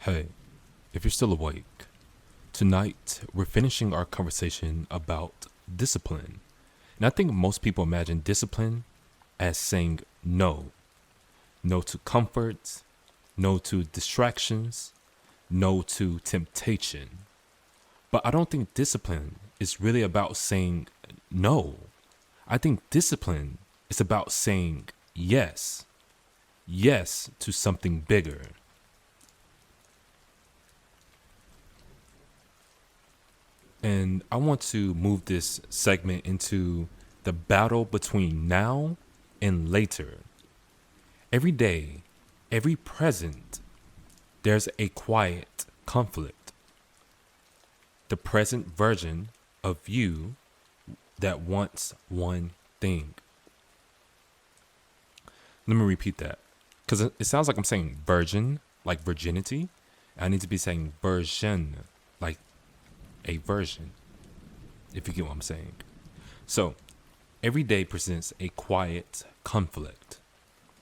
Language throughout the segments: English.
Hey, if you're still awake, tonight we're finishing our conversation about discipline. And I think most people imagine discipline as saying no. No to comfort, no to distractions, no to temptation. But I don't think discipline is really about saying no. I think discipline is about saying yes. Yes to something bigger. And I want to move this segment into the battle between now and later. Every day, every present, there's a quiet conflict. The present version of you that wants one thing. Let me repeat that. Because it sounds like I'm saying virgin, like virginity. I need to be saying version, like a version, if you get what I'm saying. So, every day presents a quiet conflict.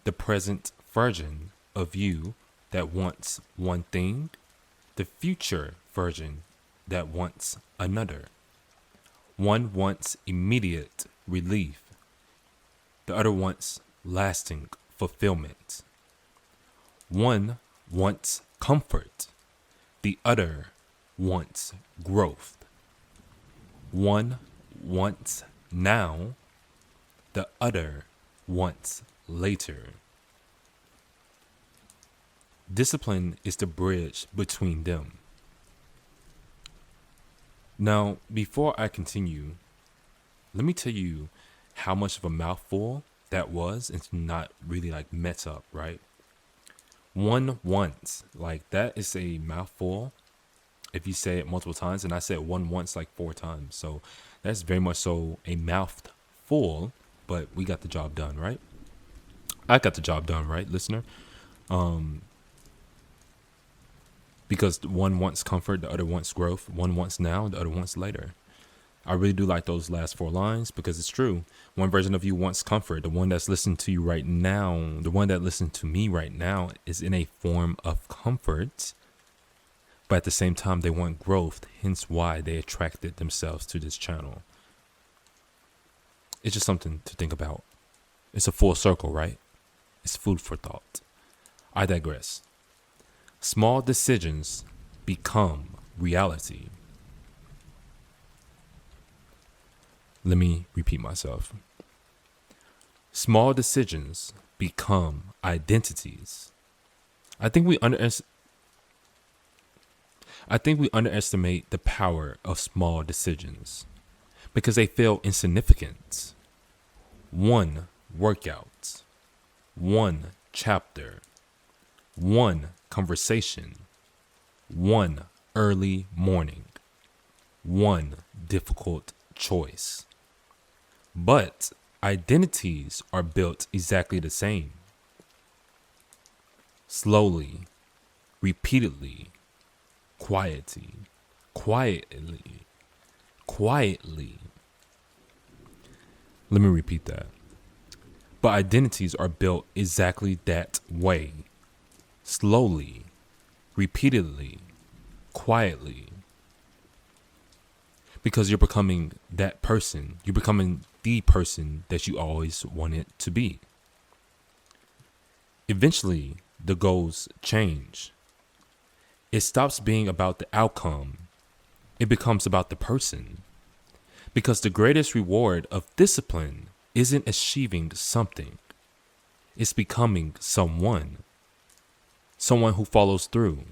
The present version of you that wants one thing, the future version that wants another. One wants immediate relief. The other wants lasting fulfillment. One wants comfort. The other wants growth. One wants now. The other wants later. Discipline is the bridge between them. Now, before I continue, let me tell you how much of a mouthful that was. It's not really like mess up, right? One once, like that is a mouthful if you say it multiple times, and I said one once like 4 times. So that's very much so a mouthful, but we got the job done, right? I got the job done, right, listener? Because one wants comfort, the other wants growth. One wants now, the other wants later. I really do like those last 4 lines because it's true. One version of you wants comfort. The one that's listening to you right now, the one that listens to me right now is in a form of comfort. But at the same time, they want growth, hence why they attracted themselves to this channel. It's just something to think about. It's a full circle, right? It's food for thought. I digress. Small decisions become reality. Let me repeat myself. Small decisions become identities. I think we underestimate the power of small decisions because they feel insignificant. One workout, one chapter, one conversation, one early morning, one difficult choice. But identities are built exactly the same. Slowly, repeatedly, quietly. Let me repeat that. But identities are built exactly that way. Slowly, repeatedly, quietly. Because you're becoming that person. You're becoming the person that you always wanted to be. Eventually, the goals change. It stops being about the outcome. It becomes about the person. Because the greatest reward of discipline isn't achieving something. It's becoming someone. Someone who follows through.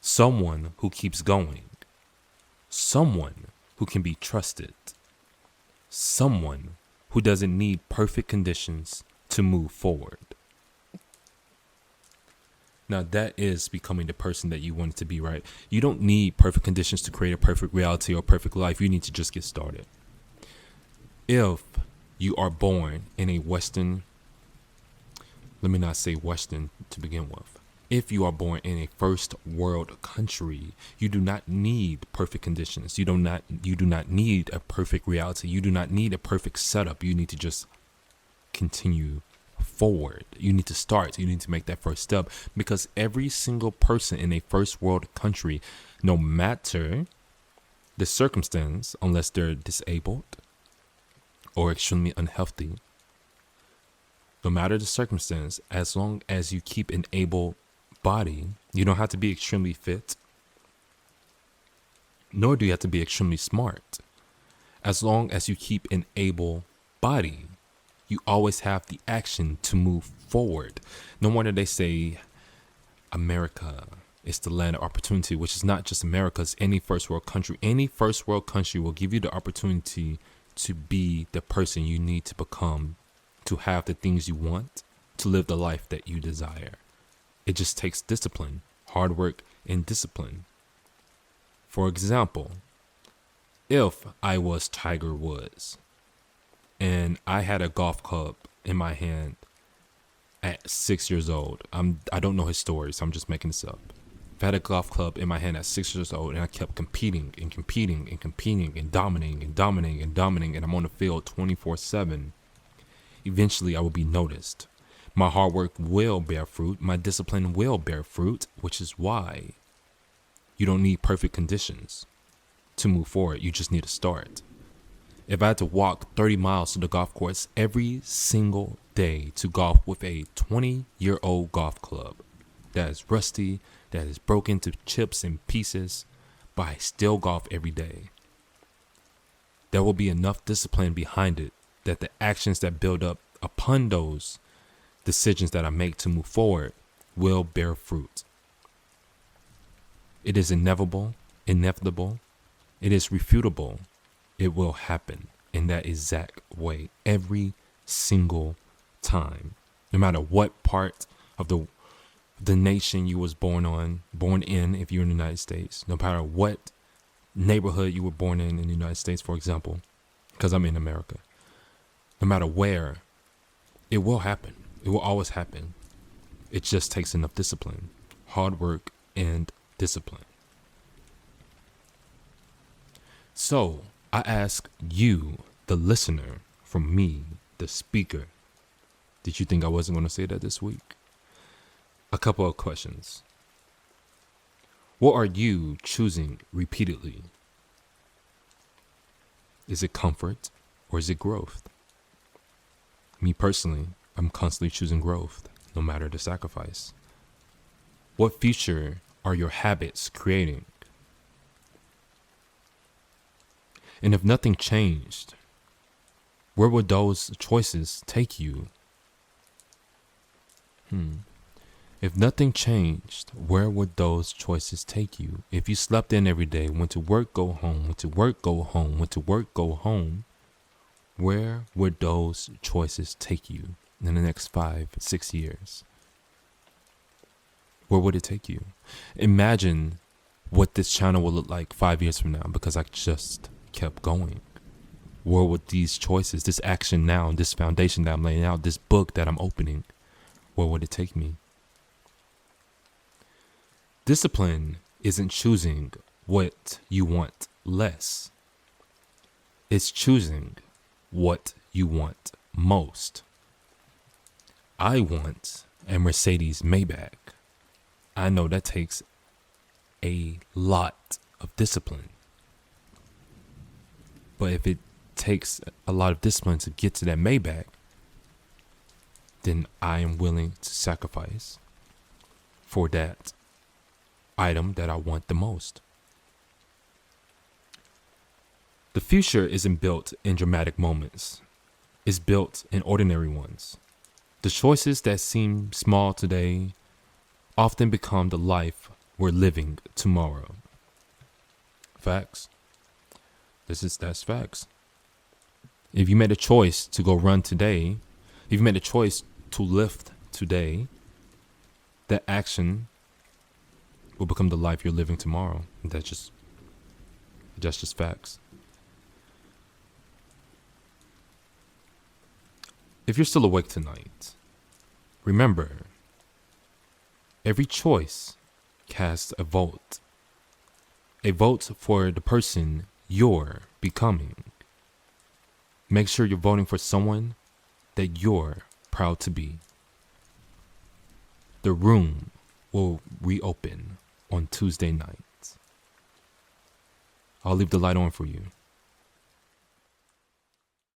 Someone who keeps going. Someone who can be trusted. Someone who doesn't need perfect conditions to move forward. Now that is becoming the person that you want to be, right? You don't need perfect conditions to create a perfect reality or perfect life. You need to just get started. If you are born in a Western, let me not say Western to begin with. If you are born in a first world country, you do not need perfect conditions. You do not need a perfect reality. You do not need a perfect setup. You need to just continue forward. You need to start. You need to make that first step, because every single person in a first world country, no matter the circumstance, unless they're disabled or extremely unhealthy, no matter the circumstance, as long as you keep an able body, you don't have to be extremely fit, nor do you have to be extremely smart. As long as you keep an able body, you always have the action to move forward. No wonder they say America is the land of opportunity, which is not just America, it's any first world country. Any first world country will give you the opportunity to be the person you need to become, to have the things you want, to live the life that you desire. It just takes discipline, hard work, and discipline. For example, if I was Tiger Woods and I had a golf club in my hand at 6 years old, I don't know his story, so I'm just making this up. If I had a golf club in my hand at 6 years old and I kept competing and competing and competing and dominating and dominating and dominating, and I'm on the field 24/7, eventually I will be noticed. My hard work will bear fruit. My discipline will bear fruit, which is why you don't need perfect conditions to move forward. You just need to start. If I had to walk 30 miles to the golf course every single day to golf with a 20-year-old golf club that is rusty, that is broken to chips and pieces, but I still golf every day, there will be enough discipline behind it that the actions that build up upon those decisions that I make to move forward will bear fruit. It is inevitable. It is refutable. It will happen in that exact way every single time. No matter what part of the nation you was born in, if you're in the United States, no matter what neighborhood you were born in the United States, for example, because I'm in America, no matter where, it will happen. It will always happen. It just takes enough discipline, hard work, and discipline. So I ask you, the listener, from me, the speaker, did you think I wasn't going to say that this week? A couple of questions. What are you choosing repeatedly? Is it comfort or is it growth? Me personally, I'm constantly choosing growth, no matter the sacrifice. What future are your habits creating? And if nothing changed, where would those choices take you? If nothing changed, where would those choices take you? If you slept in every day, went to work, go home, went to work, go home, went to work, go home, where would those choices take you in the next 5-6 years? Where would it take you? Imagine what this channel will look like 5 years from now, because I just kept going. Where would these choices, this action now, this foundation that I'm laying out, this book that I'm opening, where would it take me? Discipline isn't choosing what you want less. It's choosing what you want most. I want a Mercedes Maybach. I know that takes a lot of discipline. But if it takes a lot of discipline to get to that Maybach, then I am willing to sacrifice for that item that I want the most. The future isn't built in dramatic moments. It's built in ordinary ones. The choices that seem small today often become the life we're living tomorrow. Facts. That's facts. If you made a choice to go run today, if you made a choice to lift today, that action will become the life you're living tomorrow. That's just facts. If you're still awake tonight, remember, every choice casts a vote for the person you're becoming. Make sure you're voting for someone that you're proud to be. The room will reopen on Tuesday nights. I'll leave the light on for you.